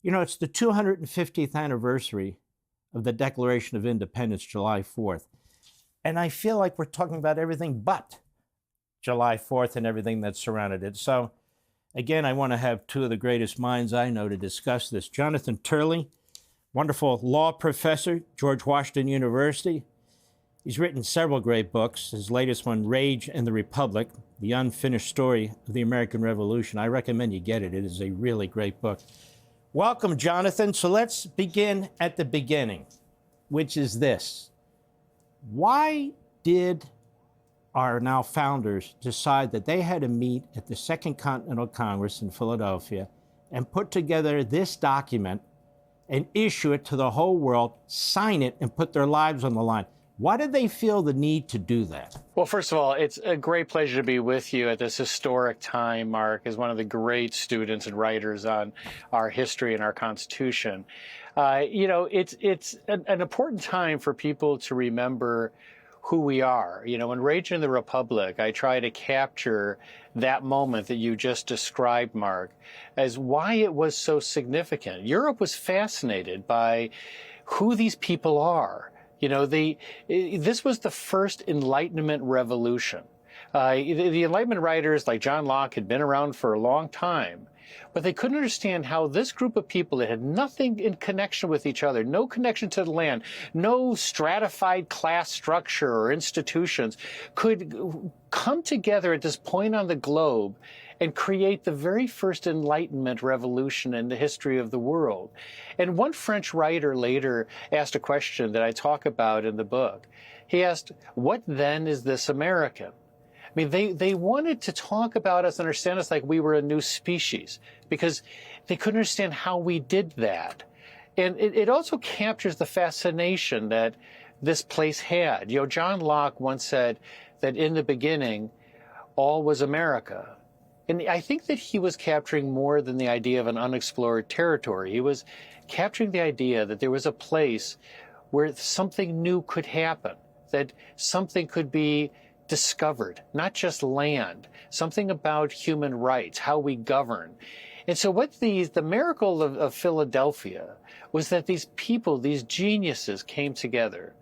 You know, it's the 250th anniversary of the Declaration of Independence, July 4th. And I feel like we're talking about everything but July 4th and everything that surrounded it. So, again, I want to have two of the greatest minds I know to discuss this. Jonathan Turley, wonderful law professor, George Washington University. He's written several great books. His latest one, Rage and the Republic, The Unfinished Story of the American Revolution. I recommend you get it. It is a really great book. Welcome, Jonathan. So let's begin at the beginning, which is this. Why did our now founders decide that they had to meet at the Second Continental Congress in Philadelphia and put together this document and issue it to the whole world, sign it, and put their lives on the line? Why did they feel the need to do that? Well, first of all, it's a great pleasure to be with you at this historic time, Mark, as one of the great students and writers on our history and our Constitution. It's an important time for people to remember who we are. You know, in Rage and the Republic, I try to capture that moment that you just described, Mark, as why it was so significant. Europe was fascinated by who these people are. You know, this was the first Enlightenment revolution. The Enlightenment writers like John Locke had been around for a long time, but they couldn't understand how this group of people that had nothing in connection with each other, no connection to the land, no stratified class structure or institutions, could come together at this point on the globe and create the very first Enlightenment revolution in the history of the world. And one French writer later asked a question that I talk about in the book. He asked, what then is this American? I mean, they wanted to talk about us, understand us like we were a new species, because they couldn't understand how we did that. And it also captures the fascination that this place had. You know, John Locke once said that in the beginning, all was America. And I think that he was capturing more than the idea of an unexplored territory. He was capturing the idea that there was a place where something new could happen, that something could be discovered, not just land, something about human rights, how we govern. And so what the miracle of Philadelphia was that these people, these geniuses came together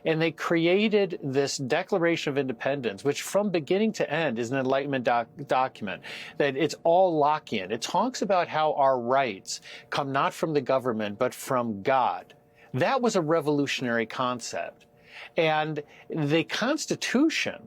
and they created this Declaration of Independence, which from beginning to end is an Enlightenment document, that it's all Lockean. It talks about how our rights come not from the government, but from God. That was a revolutionary concept. And the Constitution,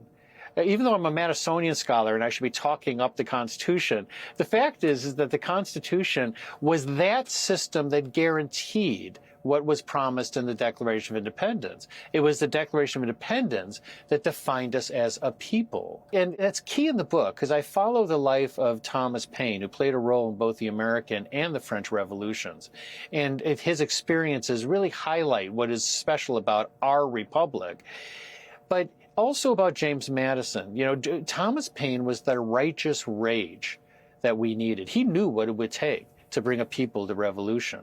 even though I'm a Madisonian scholar and I should be talking up the Constitution, the fact is that the Constitution was that system that guaranteed what was promised in the Declaration of Independence. It was the Declaration of Independence that defined us as a people. And that's key in the book, because I follow the life of Thomas Payne, who played a role in both the American and the French revolutions. And his experiences really highlight what is special about our republic. But also about James Madison. You know, Thomas Payne was the righteous rage that we needed. He knew what it would take to bring a people to revolution.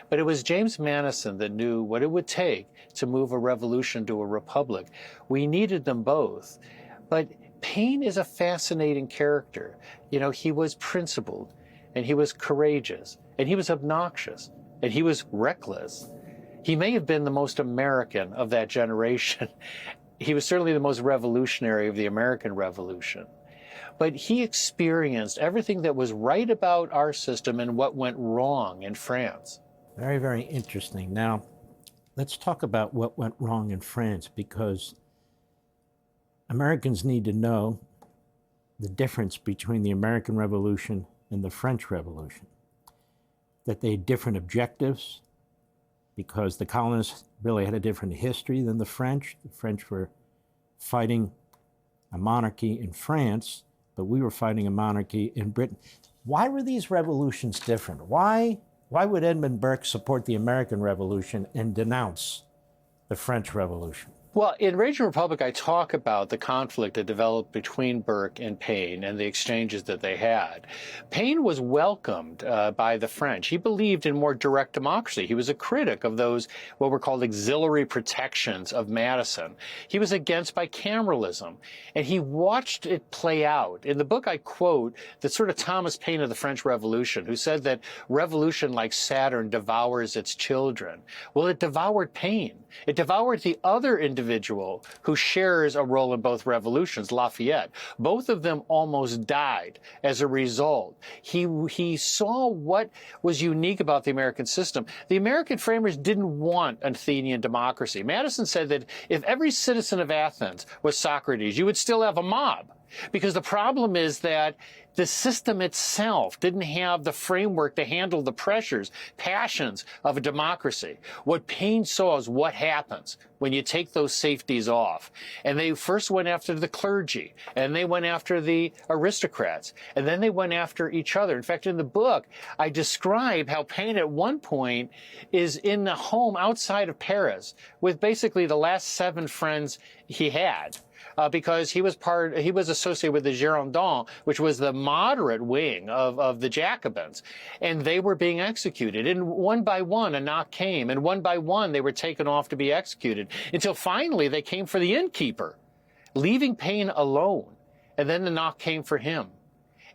But it was James Madison that knew what it would take to move a revolution to a republic. We needed them both. But Payne is a fascinating character. You know, he was principled, and he was courageous, and he was obnoxious, and he was reckless. He may have been the most American of that generation. He was certainly the most revolutionary of the American Revolution. But he experienced everything that was right about our system and what went wrong in France. Very, very interesting. Now, let's talk about what went wrong in France, because Americans need to know the difference between the American Revolution and the French Revolution. That they had different objectives, because the colonists really had a different history than the French. The French were fighting a monarchy in France, but we were fighting a monarchy in Britain. Why were these revolutions different? Why would Edmund Burke support the American Revolution and denounce the French Revolution? Well, in Raging Republic, I talk about the conflict that developed between Burke and Payne and the exchanges that they had. Payne was welcomed by the French. He believed in more direct democracy. He was a critic of those, what were called auxiliary protections of Madison. He was against bicameralism, and he watched it play out. In the book, I quote the sort of Thomas Paine of the French Revolution, who said that revolution, like Saturn, devours its children. Well, it devoured Payne. It devoured the other individual who shares a role in both revolutions, Lafayette. Both of them almost died as a result. He saw what was unique about the American system. The American framers didn't want Athenian democracy. Madison said that if every citizen of Athens was Socrates, you would still have a mob. Because the problem is that the system itself didn't have the framework to handle the pressures, passions of a democracy. What Payne saw is what happens when you take those safeties off. And they first went after the clergy, and they went after the aristocrats, and then they went after each other. In fact, in the book, I describe how Payne at one point is in the home outside of Paris with basically the last 7 friends he had. Because he was associated with the Girondins, which was the moderate wing of the Jacobins, and they were being executed. And one by one, a knock came, and one by one, they were taken off to be executed, until finally they came for the innkeeper, leaving Payne alone. And then the knock came for him.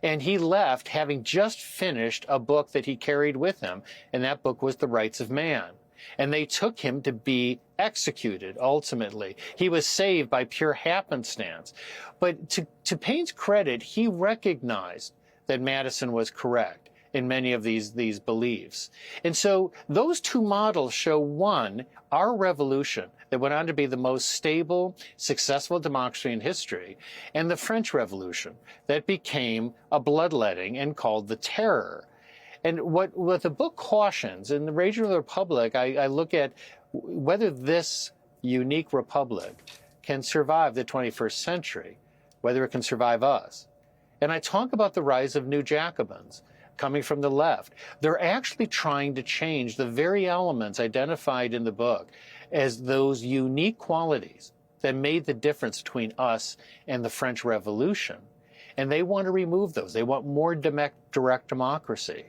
And he left having just finished a book that he carried with him, and that book was The Rights of Man. And they took him to be executed, ultimately. He was saved by pure happenstance. But to Payne's credit, he recognized that Madison was correct in many of these beliefs. And so those two models show, one, our revolution that went on to be the most stable, successful democracy in history, and the French Revolution that became a bloodletting and called the Terror. And what the book cautions, in the Raging Republic, I look at whether this unique republic can survive the 21st century, whether it can survive us. And I talk about the rise of new Jacobins coming from the left. They're actually trying to change the very elements identified in the book as those unique qualities that made the difference between us and the French Revolution. And they want to remove those. They want more direct democracy.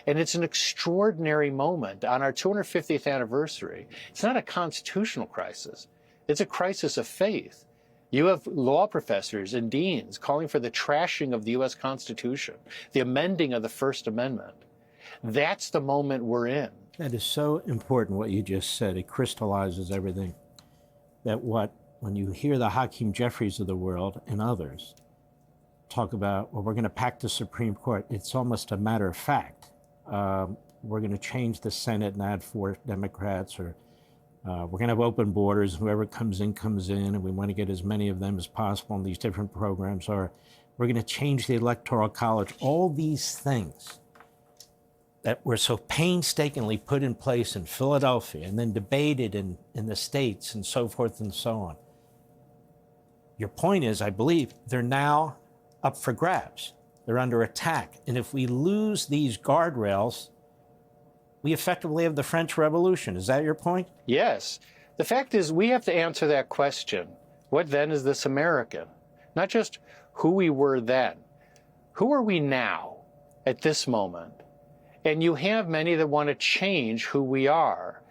And it's an extraordinary moment on our 250th anniversary. It's not a constitutional crisis. It's a crisis of faith. You have law professors and deans calling for the trashing of the U.S. Constitution, the amending of the First Amendment. That's the moment we're in. That is so important, what you just said. It crystallizes everything. That when you hear the Hakeem Jeffries of the world and others talk about, well, we're going to pack the Supreme Court, it's almost a matter of fact. We're going to change the Senate and add 4 Democrats, or we're going to have open borders. Whoever comes in, and we want to get as many of them as possible in these different programs. Or we're going to change the Electoral College. All these things that were so painstakingly put in place in Philadelphia and then debated in the states and so forth and so on. Your point is, I believe, they're now up for grabs. They're under attack. And if we lose these guardrails, we effectively have the French Revolution. Is that your point? Yes. The fact is, we have to answer that question. What then is this American? Not just who we were then. Who are we now at this moment? And you have many that want to change who we are.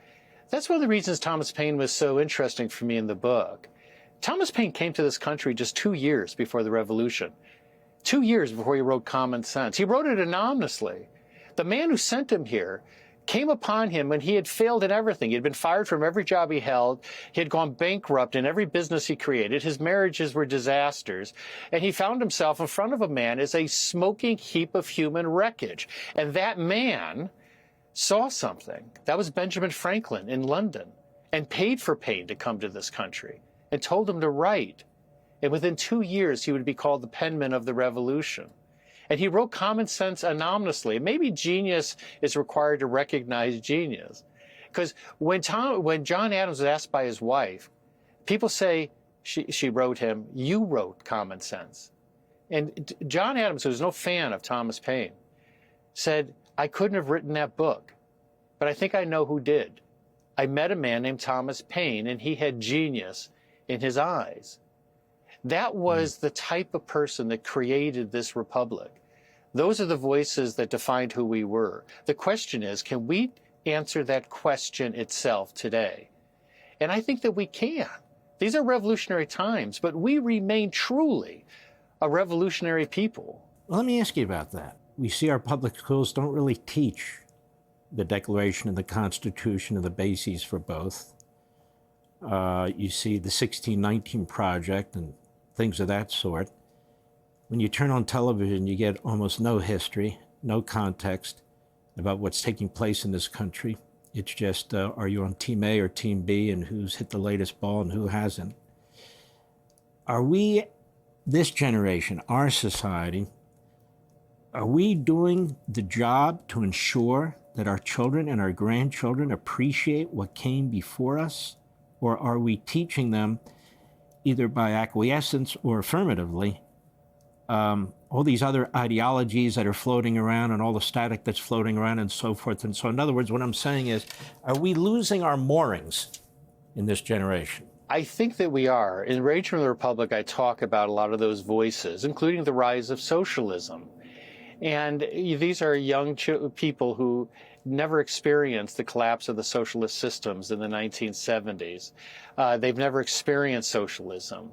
That's one of the reasons Thomas Paine was so interesting for me in the book. Thomas Paine came to this country just 2 years before the Revolution. 2 years before he wrote Common Sense. He wrote it anonymously. The man who sent him here came upon him when he had failed in everything. He had been fired from every job he held. He had gone bankrupt in every business he created. His marriages were disasters. And he found himself in front of a man as a smoking heap of human wreckage. And that man saw something. That was Benjamin Franklin in London, and paid for Paine to come to this country and told him to write. And within 2 years, he would be called the penman of the Revolution. And he wrote Common Sense anonymously. Maybe genius is required to recognize genius. Because when John Adams was asked by his wife, people say she wrote him, "You wrote Common Sense." And John Adams, who was no fan of Thomas Paine, said, "I couldn't have written that book, but I think I know who did. I met a man named Thomas Paine, and he had genius, in his eyes. That was the type of person that created this republic. Those are the voices that defined who we were. The question is, can we answer that question itself today? And I think that we can. These are revolutionary times, but we remain truly a revolutionary people. Well, let me ask you about that. We see our public schools don't really teach the Declaration and the Constitution and the bases for both. You see the 1619 Project and things of that sort. When you turn on television, you get almost no history, no context about what's taking place in this country. It's just, are you on Team A or Team B, and who's hit the latest ball and who hasn't? Are we, this generation, our society, are we doing the job to ensure that our children and our grandchildren appreciate what came before us? Or are we teaching them, either by acquiescence or affirmatively, all these other ideologies that are floating around and all the static that's floating around and so forth? And so, in other words, what I'm saying is, are we losing our moorings in this generation? I think that we are. In Rage from the Republic, I talk about a lot of those voices, including the rise of socialism. And these are young people who never experienced the collapse of the socialist systems in the 1970s. They've never experienced socialism.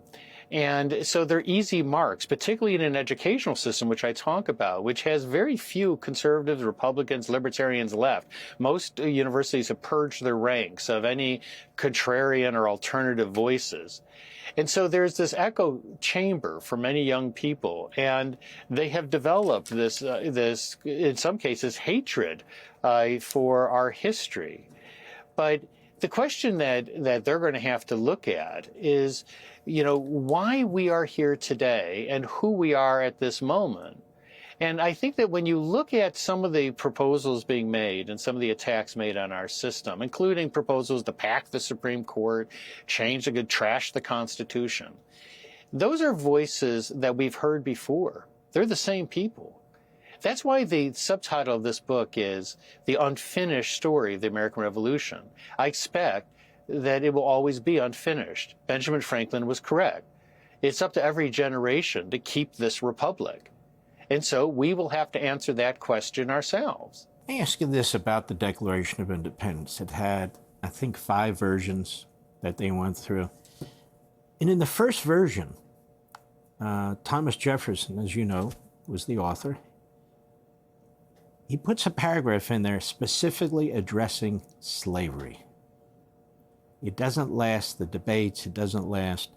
And so they're easy marks, particularly in an educational system, which I talk about, which has very few conservatives, Republicans, libertarians left. Most universities have purged their ranks of any contrarian or alternative voices. And so there's this echo chamber for many young people, and they have developed this, in some cases, hatred for our history. But the question that they're going to have to look at is, why we are here today and who we are at this moment. And I think that when you look at some of the proposals being made and some of the attacks made on our system, including proposals to pack the Supreme Court, trash the Constitution, those are voices that we've heard before. They're the same people. That's why the subtitle of this book is The Unfinished Story of the American Revolution. I expect that it will always be unfinished. Benjamin Franklin was correct. It's up to every generation to keep this republic. And so we will have to answer that question ourselves. Let me ask you this about the Declaration of Independence. It had, I think, 5 versions that they went through. And in the first version, Thomas Jefferson, as you know, was the author. He puts a paragraph in there specifically addressing slavery. It doesn't last the debates. It doesn't last.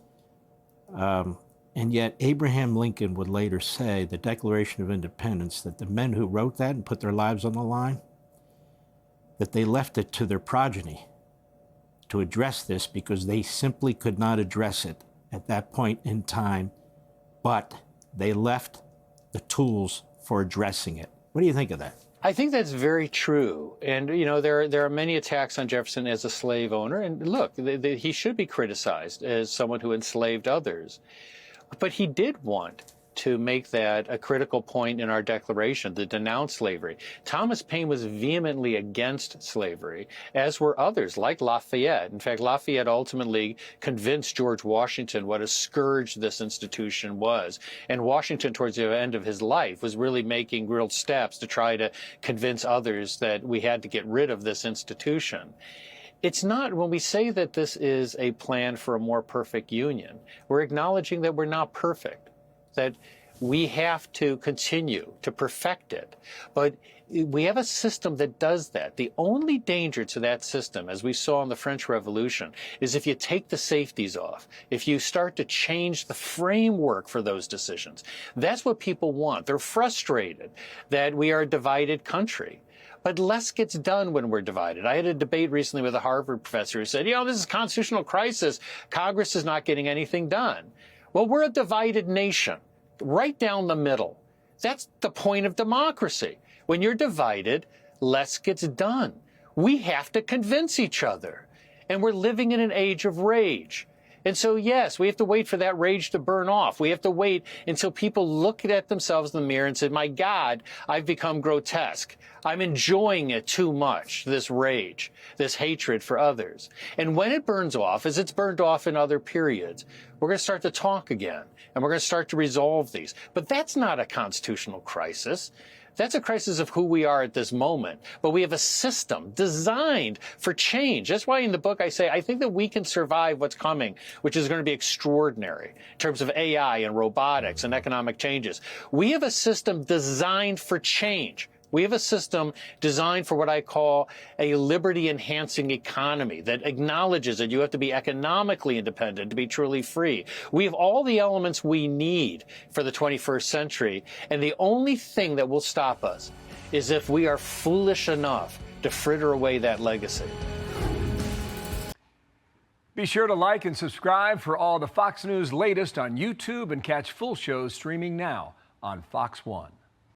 And yet Abraham Lincoln would later say, the Declaration of Independence, that the men who wrote that and put their lives on the line, that they left it to their progeny to address this because they simply could not address it at that point in time, but they left the tools for addressing it. What do you think of that? I think that's very true. And, there are many attacks on Jefferson as a slave owner. And look, he should be criticized as someone who enslaved others. But he did want to make that a critical point in our Declaration, to denounce slavery. Thomas Paine was vehemently against slavery, as were others, like Lafayette. In fact, Lafayette ultimately convinced George Washington what a scourge this institution was. And Washington, towards the end of his life, was really making real steps to try to convince others that we had to get rid of this institution. It's not, when we say that this is a plan for a more perfect union, we're acknowledging that we're not perfect, that we have to continue to perfect it. But we have a system that does that. The only danger to that system, as we saw in the French Revolution, is if you take the safeties off, if you start to change the framework for those decisions. That's what people want. They're frustrated that we are a divided country. But less gets done when we're divided. I had a debate recently with a Harvard professor who said, this is a constitutional crisis. Congress is not getting anything done. Well, we're a divided nation, right down the middle. That's the point of democracy. When you're divided, less gets done. We have to convince each other. And we're living in an age of rage. And so, yes, we have to wait for that rage to burn off. We have to wait until people look at themselves in the mirror and say, my God, I've become grotesque. I'm enjoying it too much, this rage, this hatred for others. And when it burns off, as it's burned off in other periods, we're going to start to talk again, and we're going to start to resolve these. But that's not a constitutional crisis. That's a crisis of who we are at this moment. But we have a system designed for change. That's why in the book I say, I think that we can survive what's coming, which is going to be extraordinary in terms of AI and robotics and economic changes. We have a system designed for change. We have a system designed for what I call a liberty-enhancing economy that acknowledges that you have to be economically independent to be truly free. We have all the elements we need for the 21st century, and the only thing that will stop us is if we are foolish enough to fritter away that legacy. Be sure to like and subscribe for all the Fox News latest on YouTube and catch full shows streaming now on Fox One.